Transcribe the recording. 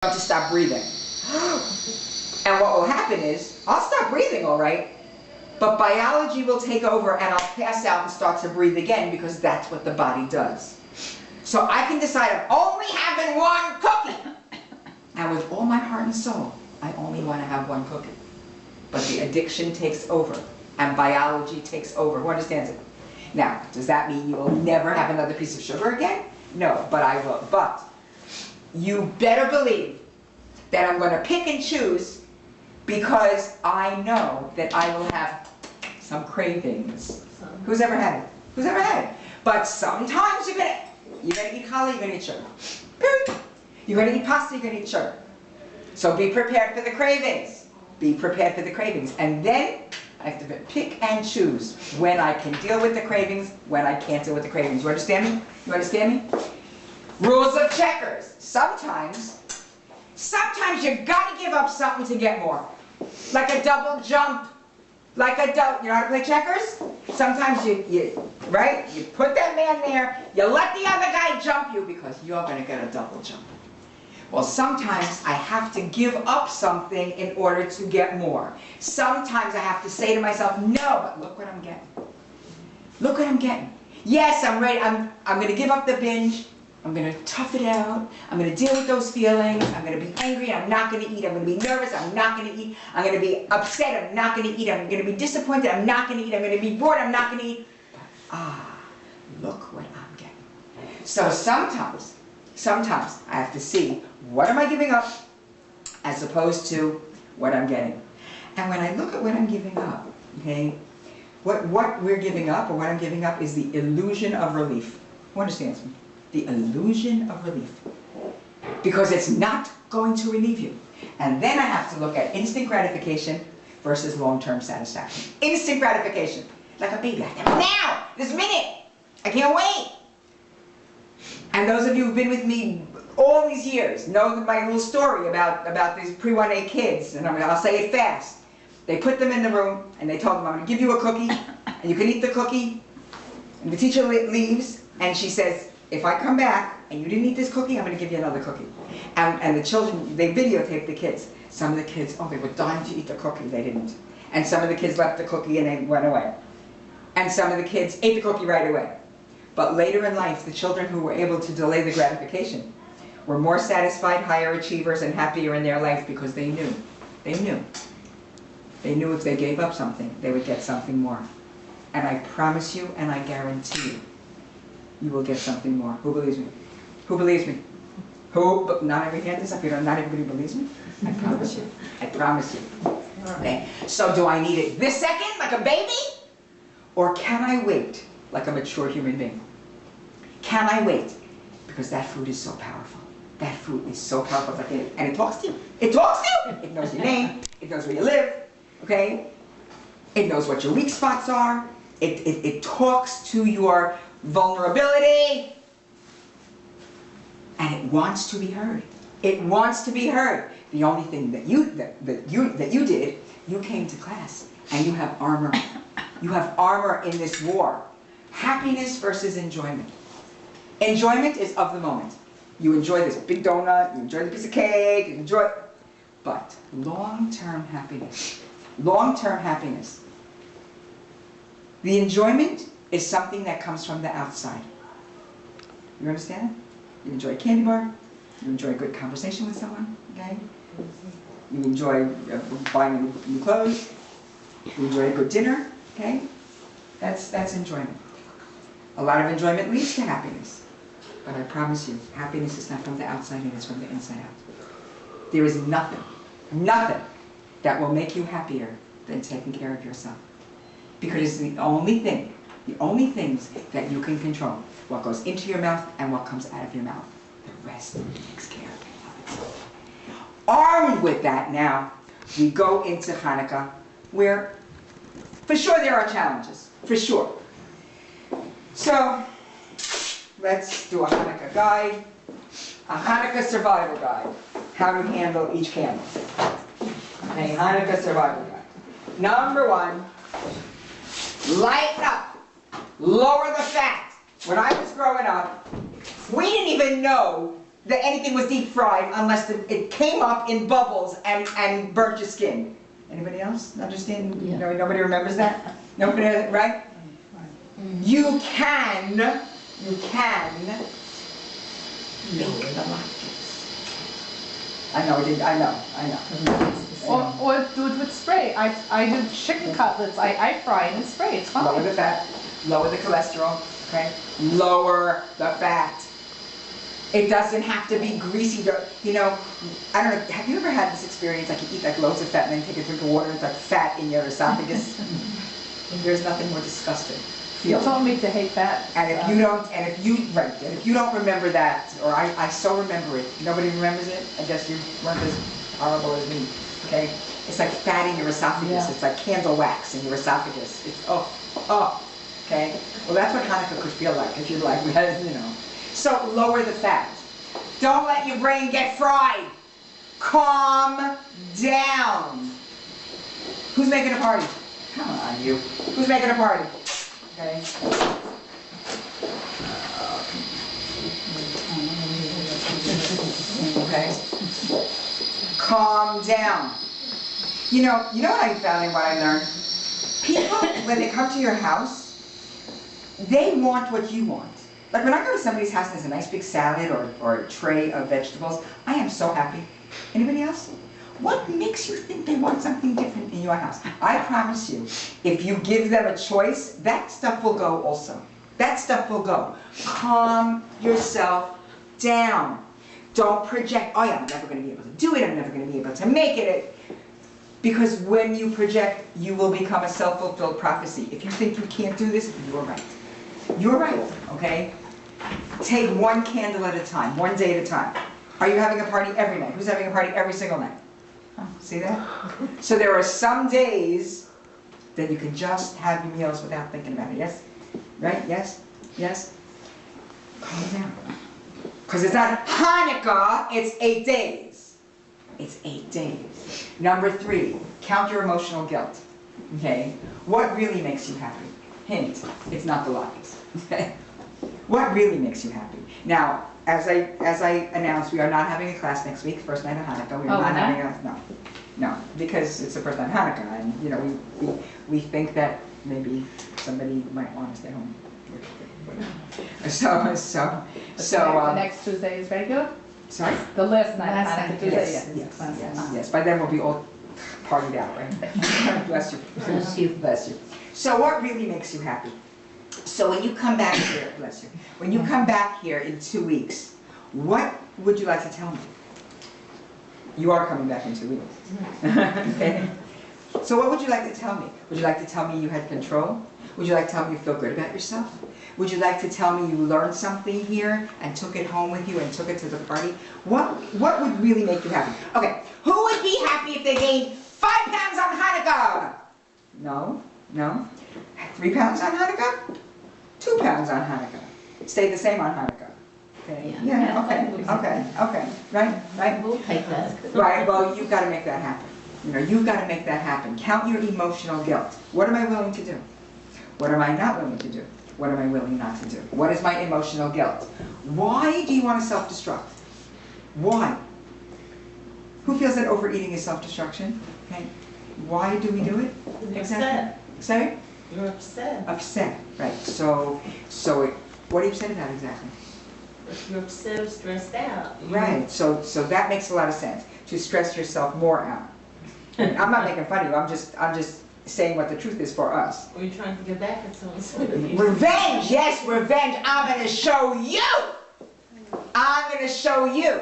To stop breathing. And what will happen is, I'll stop breathing all right, but biology will take over and I'll pass out and start to breathe again because that's what the body does. So I can decide I'm only having one cookie. And with all my heart and soul, I only want to have one cookie. But the addiction takes over and biology takes over. Who understands it? Now, does that mean you will never have another piece of sugar again? No, but I will. But you better believe that I'm going to pick and choose because I know that I will have some cravings. Who's ever had it? Who's ever had it? But sometimes you're going to eat challah, you're going to eat sugar. Period. You're going to eat pasta, you're going to eat sugar. So be prepared for the cravings. Be prepared for the cravings. And then I have to pick and choose when I can deal with the cravings, when I can't deal with the cravings. You understand me? You understand me? Rules of checkers. Sometimes you gotta give up something to get more. Like a double jump. Like a double, you know how to play checkers? Sometimes right? You put that man there, you let the other guy jump you because you're gonna get a double jump. Well, sometimes I have to give up something in order to get more. Sometimes I have to say to myself, no, but look what I'm getting. Look what I'm getting. Yes, I'm ready, I'm gonna give up the binge. I'm going to tough it out. I'm going to deal with those feelings. I'm going to be angry. I'm not going to eat. I'm going to be nervous. I'm not going to eat. I'm going to be upset. I'm not going to eat. I'm going to be disappointed. I'm not going to eat. I'm going to be bored. I'm not going to eat. But, look what I'm getting. So sometimes I have to see what am I giving up as opposed to what I'm getting. And when I look at what I'm giving up, okay, what we're giving up or what I'm giving up is the illusion of relief. Who understands me? The illusion of relief. Because it's not going to relieve you. And then I have to look at instant gratification versus long-term satisfaction. Instant gratification. Like a baby. I have now! This minute! I can't wait! And those of you who've been with me all these years know my little story about these pre-1A kids. And I'll say it fast. They put them in the room and they told them, I'm going to give you a cookie and you can eat the cookie. And the teacher leaves and she says, if I come back and you didn't eat this cookie, I'm going to give you another cookie. And the children, they videotaped the kids. Some of the kids, they were dying to eat the cookie, they didn't. And some of the kids left the cookie and they went away. And some of the kids ate the cookie right away. But later in life, the children who were able to delay the gratification were more satisfied, higher achievers, and happier in their life because they knew. They knew. They knew if they gave up something, they would get something more. And I promise you, and I guarantee you, you will get something more. Who believes me? Who believes me? Who? Not every hand is up. Not everybody believes me. I promise you. I promise you. Okay. So do I need it this second, like a baby? Or can I wait like a mature human being? Can I wait? Because that food is so powerful. That food is so powerful. And it talks to you. It talks to you. It knows your name. It knows where you live. Okay? It knows what your weak spots are. It talks to your vulnerability, and it wants to be heard. It wants to be heard. The only thing that you did, you came to class and you have armor. You have armor in this war. Happiness versus enjoyment. Enjoyment is of the moment. You enjoy this big donut, you enjoy the piece of cake, you enjoy. But long-term happiness. Long-term happiness. The enjoyment is something that comes from the outside. You understand? You enjoy a candy bar, you enjoy a good conversation with someone, okay? You enjoy buying new clothes, you enjoy a good dinner, okay? That's enjoyment. A lot of enjoyment leads to happiness. But I promise you, happiness is not from the outside in, it's from the inside out. There is nothing that will make you happier than taking care of yourself. Because it's the only things that you can control. What goes into your mouth and what comes out of your mouth. The rest takes care of itself. Armed with that now, we go into Chanukah, where for sure there are challenges. For sure. So, let's do a Chanukah guide. A Chanukah survival guide. How to handle each candle. A Chanukah survival guide. Number 1. Lighten up. Lower the fat. When I was growing up, we didn't even know that anything was deep fried unless it came up in bubbles and burnt your skin. Anybody else understand? Yeah. No, nobody remembers that? Nobody, right? You can lower the latkes. I know, I know. Or do it with spray. I do chicken cutlets. I fry and spray. It's fine. Lower the fat, lower the cholesterol, okay? Lower the fat. It doesn't have to be greasy. You know, I don't know, have you ever had this experience, like you eat like loads of fat and then take a drink of water and it's like fat in your esophagus? There's nothing more disgusting. You told me to hate fat. And if you don't remember that, or I so remember it, nobody remembers it, I guess you weren't as horrible as me, okay? It's like fat in your esophagus, Yeah. It's like candle wax in your esophagus. It's, okay? Well, that's what Hanukkah could feel like, if you're like, you know. So lower the fat. Don't let your brain get fried. Calm down. Who's making a party? Come on, you. Who's making a party? Okay. Okay. Calm down. You know what I found and what I learned? People, when they come to your house, they want what you want. Like when I go to somebody's house and there's a nice big salad or a tray of vegetables, I am so happy. Anybody else? What makes you think they want something different in your house? I promise you, if you give them a choice, that stuff will go also. That stuff will go. Calm yourself down. Don't project, oh yeah, I'm never going to be able to do it, I'm never going to be able to make it. Because when you project, you will become a self-fulfilled prophecy. If you think you can't do this, you're right. You're right, okay? Take one candle at a time, one day at a time. Are you having a party every night? Who's having a party every single night? See that? So there are some days that you can just have your meals without thinking about it. Yes? Right? Yes? Yes? Calm down. Because it's not Hanukkah, it's 8 days. It's 8 days. Number 3, count your emotional guilt. Okay? What really makes you happy? Hint, it's not the latkes. Okay? What really makes you happy? Now, as I announced, we are not having a class next week, first night of Hanukkah. We are not having a, no, because it's the first night of Hanukkah, and you know, we think that maybe somebody might want to stay home. So the next Tuesday is regular? Sorry? The last night of Hanukkah, Tuesday, Yes. By then we'll be all partied out, right? Bless you. Bless you. Bless you. So what really makes you happy? So when you come back here, bless you, when you come back here in 2 weeks, what would you like to tell me? You are coming back in 2 weeks. Okay. So what would you like to tell me? Would you like to tell me you had control? Would you like to tell me you feel good about yourself? Would you like to tell me you learned something here and took it home with you and took it to the party? What would really make you happy? Okay, who would be happy if they gained 5 pounds on Hanukkah? No? 3 pounds on Hanukkah? 2 pounds on Hanukkah. Stay the same on Hanukkah. Okay. Yeah, okay. Right? We'll take that. Right, well, you've got to make that happen. You know, you've got to make that happen. Count your emotional guilt. What am I willing to do? What am I not willing to do? What am I willing not to do? What is my emotional guilt? Why do you want to self-destruct? Why? Who feels that overeating is self-destruction? Okay. Why do we do it? Exactly. Sorry? You're upset. Upset, right. So what are you upset about exactly? You're upset or stressed out. Right, so that makes a lot of sense. To stress yourself more out. I'm not making fun of you, I'm just saying what the truth is for us. Or you're trying to get back at someone. Revenge, yes, revenge. I'm gonna show you. I'm gonna show you.